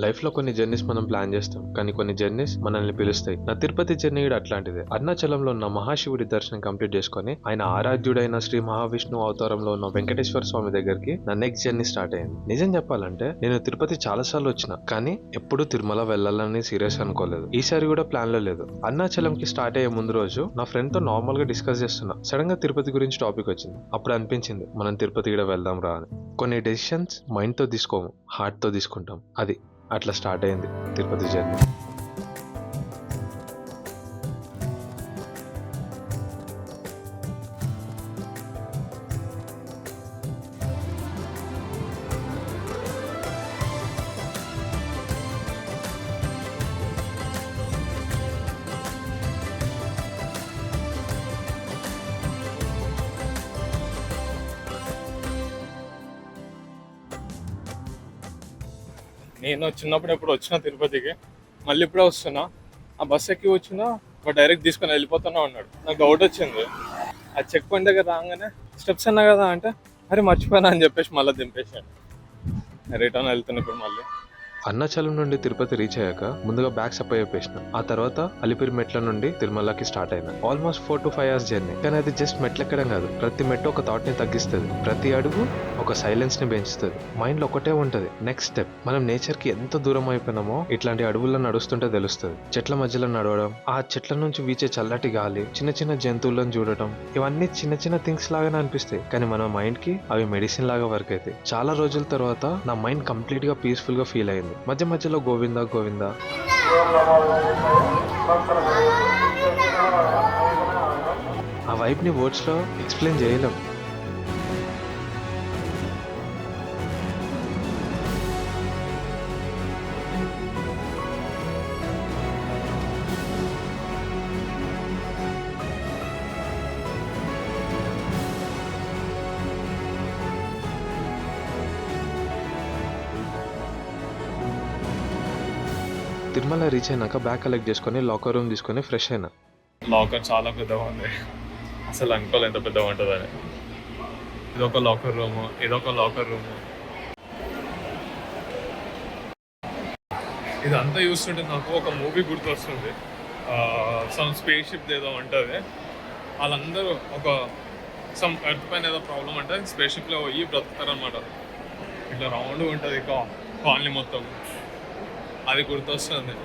Life లో కొన్ని journeys మనం ప్లాన్ చేస్తాం, కానీ కొన్ని జర్నీస్ మనల్ని పిలుస్తాయి. నా తిరుపతి జర్నీ కూడా అట్లాంటిదే. అరుణాచలంలో ఉన్న మహాశివుడి దర్శనం కంప్లీట్ చేసుకొని ఆయన ఆరాధ్యుడైన శ్రీ మహావిష్ణువు అవతారంలో ఉన్న వెంకటేశ్వర స్వామి దగ్గరికి నా నెక్స్ట్ జర్నీ స్టార్ట్ అయింది. నిజం చెప్పాలంటే నేను తిరుపతి చాలా సార్లు వచ్చిన, కానీ ఎప్పుడు తిరుమల వెళ్ళాలని సీరియస్ అనుకోలేదు. ఈసారి కూడా ప్లాన్ లో లేదు. అరుణాచలంకి స్టార్ట్ అయ్యే ముందు రోజు నా ఫ్రెండ్ తో నార్మల్ గా డిస్కస్ చేస్తున్నా. సడన్ గా తిరుపతి గురించి టాపిక్ వచ్చింది. అప్పుడు అనిపించింది మనం తిరుపతి కూడా వెళ్దాం రా అని. కొన్ని డెసిషన్స్ మైండ్ తో తీసుకోము, హార్ట్ తో తీసుకుంటాం. అది అట్లా స్టార్ట్ అయింది తిరుపతి జర్నీ. నేను చిన్నప్పుడు ఎప్పుడు వచ్చిన తిరుపతికి, మళ్ళీ ఇప్పుడే వస్తున్నా. ఆ బస్ ఎక్కి వచ్చినా డైరెక్ట్ తీసుకొని వెళ్ళిపోతున్నా ఉన్నాడు. నాకు డౌట్ వచ్చింది. ఆ చెక్ పాయింట్ దగ్గర రాగానే స్టెప్స్ అన్నా కదా అంటే, అరే మర్చిపోయినా అని చెప్పేసి మళ్ళీ దింపేసాను. రిటర్న్ వెళ్తున్నా ఇప్పుడు మళ్ళీ. అరుణాచలం నుండి తిరుపతి రీచ్ అయ్యాక ముందుగా బ్యాగ్స్ అప్ అయిపోయిన. ఆ తర్వాత అలిపిరి మెట్ల నుండి తిరుమలకి స్టార్ట్ అయినా. Almost 4 to 5 hours journey. కానీ అది జస్ట్ మెట్లెక్కడం కాదు, ప్రతి మెట్టు ఒక థాట్ ని తగ్గిస్తుంది, ప్రతి అడుగు ఒక సైలెన్స్ ని పెంచుతుంది. మైండ్ లో ఒకటే ఉంటది, నెక్స్ట్ స్టెప్. మనం నేచర్ కి ఎంత దూరం అయిపోయినామో ఇట్లాంటి అడవుల్లో నడుస్తుంటే తెలుస్తుంది. చెట్ల మధ్యలో నడవడం, ఆ చెట్ల నుంచి వీచే చల్లటి గాలి, చిన్న చిన్న జంతువులను చూడటం, ఇవన్నీ చిన్న చిన్న థింగ్స్ లాగానే అనిపిస్తాయి, కానీ మన మైండ్ కి అవి మెడిసిన్ లాగా వర్క్ అవుతాయి. చాలా రోజుల తర్వాత నా మైండ్ కంప్లీట్ గా పీస్ఫుల్ గా ఫీల్ అయింది. మధ్య మధ్యలో గోవిందా గోవిందా ఆ వైబ్ ని వర్డ్స్ లో ఎక్స్ప్లెయిన్ చేయలేం. తిరుమల రీచ్ అయినాక బ్యాగ్ కలెక్ట్ చేసుకుని లాకర్ రూమ్ తీసుకుని ఫ్రెష్ అయినా. లాకర్ చాలా పెద్దగా ఉంది, అసలు అనుకోలేదు ఎంత పెద్దగా ఉంటుందని. ఇదొక లాకర్ రూము, ఇదొక లాకర్ రూము. ఇదంతా చూస్తుంటే నాకు ఒక మూవీ గుర్తొస్తుంది. సమ్ స్పేస్ షిప్ ఏదో ఉంటుంది. వాళ్ళందరూ సమ్ ఎర్త్ పైన ఏదో ప్రాబ్లం అంటే స్పేస్ షిప్లో పోయి బ్రతుకుతారనమాట. ఇట్లా రౌండ్ ఉంటుంది కాలనీ మొత్తం. అది గుర్తొస్తుంది.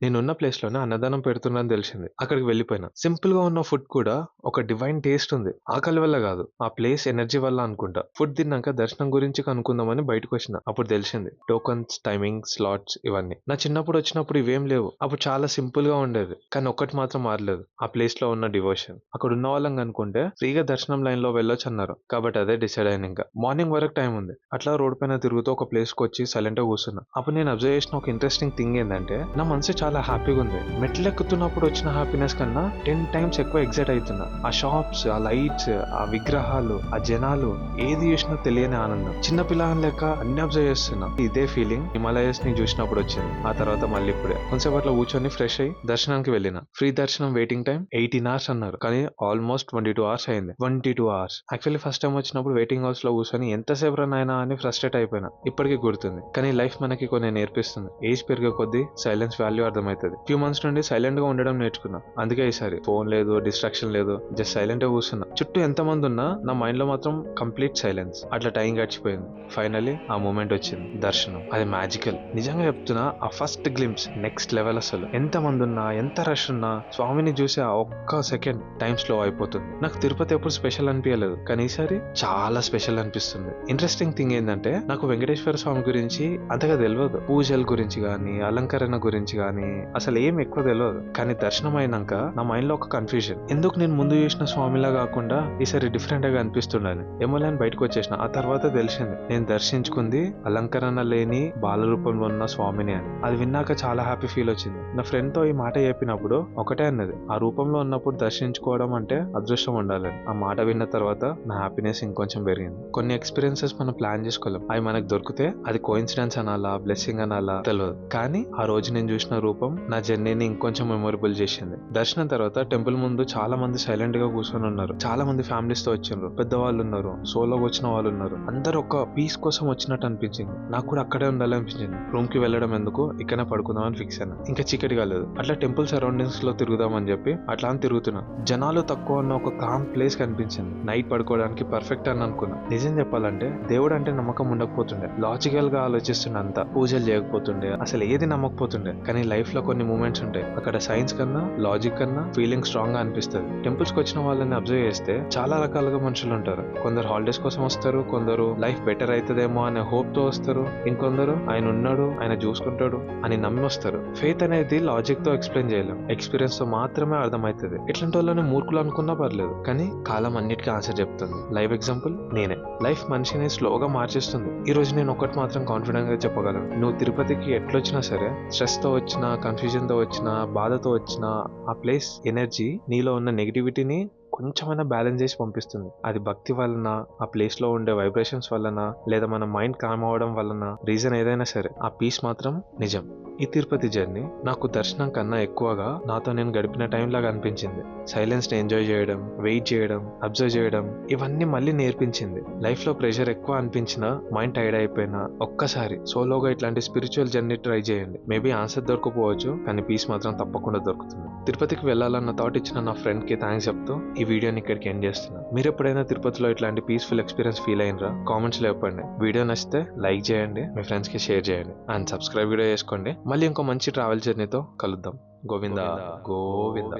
నేనున్న ప్లేస్ లోనే అన్నదానం పెడుతున్నాను తెలిసింది. అక్కడికి వెళ్ళిపోయినా. సింపుల్ గా ఉన్న ఫుడ్ కూడా ఒక డివైన్ టేస్ట్ ఉంది. ఆకలి వల్ల కాదు, ఆ ప్లేస్ ఎనర్జీ వల్ల అనుకుంటా. ఫుడ్ తిన్నాక దర్శనం గురించి కనుక్కుందామని బయటకు వచ్చిన. అప్పుడు తెలిసింది టోకన్స్, టైమింగ్, స్లాట్స్ ఇవన్నీ. నా చిన్నప్పుడు వచ్చినప్పుడు ఇవేం లేవు. అప్పుడు చాలా సింపుల్ గా ఉండేది, కానీ ఒక్కటి మాత్రం మారలేదు, ఆ ప్లేస్ లో ఉన్న డివోషన్. అక్కడ ఉన్న వాళ్ళని అనుకుంటే ఫ్రీగా దర్శనం లైన్ లో వెళ్ళొచ్చు అన్నారు, కాబట్టి అదే డిసైడ్ అయిన. ఇంకా మార్నింగ్ వరకు టైం ఉంది. అట్లా రోడ్ పైన తిరుగుతూ ఒక ప్లేస్ కి వచ్చి సైలెంట్ గా కూర్చున్నా. అప్పుడు నేను అబ్జర్వ్ చేసిన ఒక ఇంట్రెస్టింగ్ థింగ్ ఏంటంటే, నా మనసు చాలా హ్యాపీగా ఉంది. మెట్లు ఎక్కుతున్నప్పుడు వచ్చిన హ్యాపీనెస్ కన్నా 10 times ఎక్కువ ఎగ్జైట్ అవుతున్నా. ఆ షాప్స్, ఆ లైట్స్, ఆ విగ్రహాలు, ఆ జనాలు, ఏది చూసినా తెలియని ఆనందం. చిన్న పిల్లల లెక్క అన్ని అబ్జర్వ్ చేస్తున్నా. ఇదే ఫీలింగ్ హిమాలయస్ ని చూసినప్పుడు వచ్చింది. ఆ తర్వాత మళ్ళీ ఇప్పుడే కొంచెంసేపట్లో కూర్చొని ఫ్రెష్ అయ్యి దర్శనానికి వెళ్ళిన. ఫ్రీ దర్శనం వెయిటింగ్ టైం 18 hours అన్నారు, కానీ ఆల్మోస్ట్ 22 hours అయింది. 22 hours. యాక్చువల్లీ ఫస్ట్ టైం వచ్చినప్పుడు వెయిటింగ్ హౌస్ లో కూర్చొని ఎంతసేపు రన్ అయినా అని ఫ్రస్ట్రేట్ అయిపోయినా. ఇప్పటికీ గుర్తుంది. కానీ లైఫ్ మనకి కొన్ని నేర్పిస్తుంది. ఏజ్ పెరిగే కొద్దీ సైలెన్స్ వాల్యూ అర్థమవుతుంది. ఫ్యూ మంత్స్ నుండి సైలెంట్ గా ఉండడం నేర్చుకున్నా. అందుకే ఈసారి ఫోన్ లేదు, డిస్ట్రాక్షన్ లేదు, జస్ట్ సైలెంట్ గా కూర్చున్నా. చుట్టూ ఎంత మంది ఉన్నా నా మైండ్ లో మాత్రం కంప్లీట్ సైలెన్స్. అట్లా టైం గడిచిపోయింది. ఫైనలీ ఆ మూమెంట్ వచ్చింది, దర్శనం. అది మ్యాజికల్. నిజంగా చెప్తున్నా, ఆ ఫస్ట్ గ్లింప్స్ నెక్స్ట్ లెవెల్. అసలు ఎంత మంది ఉన్నా, ఎంత రష్ ఉన్నా, స్వామిని చూసి ఆ ఒక్క సెకండ్ టైం స్లో అయిపోతుంది. నాకు తిరుపతి ఎప్పుడు స్పెషల్ అనిపించలేదు, కానీ ఈసారి చాలా స్పెషల్ అనిపిస్తుంది. ఇంట్రెస్టింగ్ థింగ్ ఏంటంటే, నాకు వెంకటేశ్వర స్వామి గురించి అంతగా తెలియదు. పూజల గురించి గానీ, అలంకరణ గురించి గానీ అసలు ఏం ఎక్కువ తెలియదు. కానీ దర్శనం అయినాక నా మైండ్ లో ఒక కన్ఫ్యూజన్. ఎందుకు నేను ముందు చూసిన స్వామిలా కాకుండా ఈసారి డిఫరెంట్ గా అనిపిస్తుండని ఏమోలని బయటకు వచ్చేసిన. ఆ తర్వాత తెలిసింది నేను దర్శించుకుంది అలంకరణ లేని బాల రూపంలో ఉన్న స్వామిని అని. అది విన్నాక చాలా హ్యాపీ ఫీల్ వచ్చింది. నా ఫ్రెండ్ తో ఈ మాట చెప్పినప్పుడు ఒకటే అన్నది, ఆ రూపంలో ఉన్నప్పుడు దర్శించుకోవడం అంటే అదృష్టం ఉండాలని. ఆ మాట విన్న తర్వాత నా హ్యాపీనెస్ ఇంకొంచెం పెరిగింది. కొన్ని ఎక్స్పీరియన్సెస్ మనం ప్లాన్ చేసుకోలేం. అవి మనకు దొరికితే అది కోఇన్సిడెన్స్ అనాలా, బ్లెస్సింగ్ అనాలా తెలియదు. కానీ ఆ రోజు నేను చూసిన రూపం రూపం నా జర్నీని ఇంకొంచెం మెమొరబుల్ చేసింది. దర్శనం తర్వాత టెంపుల్ ముందు చాలా మంది సైలెంట్ గా కూర్చొని ఉన్నారు. చాలా మంది ఫ్యామిలీస్ తో వచ్చిండ్రు, పెద్దవాళ్ళు ఉన్నారు, సోలోగా వచ్చిన వాళ్ళు ఉన్నారు. అందరు ఒక పీస్ కోసం వచ్చినట్టు అనిపించింది. నాకు కూడా అక్కడే ఉండాలనిపించింది. రూమ్ కి వెళ్ళడం ఎందుకు, ఇక్కడనే పడుకుందామని ఫిక్స్ అయినా. ఇంకా చీకటి కాలేదు. అట్లా టెంపుల్ సరౌండింగ్స్ లో తిరుగుదామని చెప్పి అట్లా అని తిరుగుతున్నా. జనాలు తక్కువ ఉన్న ఒక కామ్ ప్లేస్ కనిపించింది. నైట్ పడుకోవడానికి పర్ఫెక్ట్ అని అనుకున్నా. నిజం చెప్పాలంటే దేవుడు అంటే నమ్మకం ఉండకపోతుండే, లాజికల్ గా ఆలోచిస్తుండే, అంతా పూజలు చేయకపోతుండే, అసలు ఏది నమ్మకపోతుండే. కానీ లైఫ్ లో కొన్ని మూమెంట్స్ ఉంటాయి, అక్కడ సైన్స్ కన్నా లాజిక్ కన్నా ఫీలింగ్ స్ట్రాంగ్ గా అనిపిస్తుంది. టెంపుల్స్ కి వచ్చిన వాళ్ళని అబ్జర్వ్ చేస్తే చాలా రకాలుగా మనుషులు ఉంటారు. కొందరు హాలిడేస్ కోసం వస్తారు, కొందరు లైఫ్ బెటర్ అవుతుందేమో అనే హోప్ తో వస్తారు, ఇంకొందరు ఆయన ఉన్నాడు, ఆయన చూసుకుంటాడు అని నమ్మి వస్తారు. ఫెయిత్ అనేది లాజిక్ తో ఎక్స్ప్లెయిన్ చేయలేం, ఎక్స్పీరియన్స్ తో మాత్రమే అర్థమవుతుంది. ఇట్లాంటి వాళ్ళని మూర్ఖులు అనుకున్నా పర్లేదు, కానీ కాలం అన్నిటికీ ఆన్సర్ చెప్తుంది. లైవ్ ఎగ్జాంపుల్ నేనే. లైఫ్ మనిషిని స్లోగా మార్చేస్తుంది. ఈ రోజు నేను ఒకటి మాత్రం కాన్ఫిడెంట్ గా చెప్పగలను, నువ్వు తిరుపతికి ఎట్లొచ్చినా సరే, స్ట్రెస్ తో వచ్చినా, కన్ఫ్యూజన్ తో వచ్చినా, బాధతో వచ్చినా, ఆ ప్లేస్ ఎనర్జీ నీలో ఉన్న నెగిటివిటీని కొంచెమైనా బ్యాలెన్స్ చేసి పంపిస్తుంది. అది భక్తి వలన, ఆ ప్లేస్ లో ఉండే వైబ్రేషన్స్ వలన, లేదా మన మైండ్ కామ్ అవడం వలన, రీజన్ ఏదైనా సరే, ఆ పీస్ మాత్రం నిజం. ఈ తిరుపతి జర్నీ నాకు దర్శనం కన్నా ఎక్కువగా నాతో నేను గడిపిన టైం లాగా అనిపించింది. సైలెన్స్ ని ఎంజాయ్ చేయడం, వెయిట్ చేయడం, అబ్జర్వ్ చేయడం, ఇవన్నీ మళ్ళీ నేర్పించింది. లైఫ్ లో ప్రెషర్ ఎక్కువ అనిపించినా, మైండ్ టైర్డ్ అయిపోయినా, ఒక్కసారి సోలోగా ఇట్లాంటి స్పిరిచువల్ జర్నీ ట్రై చేయండి. మేబీ ఆన్సర్ దొరకపోవచ్చు, కానీ పీస్ మాత్రం తప్పకుండా దొరుకుతుంది. తిరుపతికి వెళ్ళాలన్న థాట్ ఇచ్చిన నా ఫ్రెండ్ కి థ్యాంక్స్ చెప్తూ ఈ వీడియోని ఇక్కడికి ఎండ్ చేస్తున్నా. మీరు ఎప్పుడైనా తిరుపతిలో ఇట్లాంటి పీస్ఫుల్ ఎక్స్పీరియన్స్ ఫీల్ అయినరా? కామెంట్స్ లో చెప్పండి. వీడియో నచ్చితే లైక్ చేయండి, మీ ఫ్రెండ్స్ కి షేర్ చేయండి, అండ్ సబ్స్క్రైబ్ కూడా చేసుకోండి. మళ్ళీ ఇంకో మంచి ట్రావెల్ జర్నీతో కలుద్దాం. గోవిందా గోవిందా.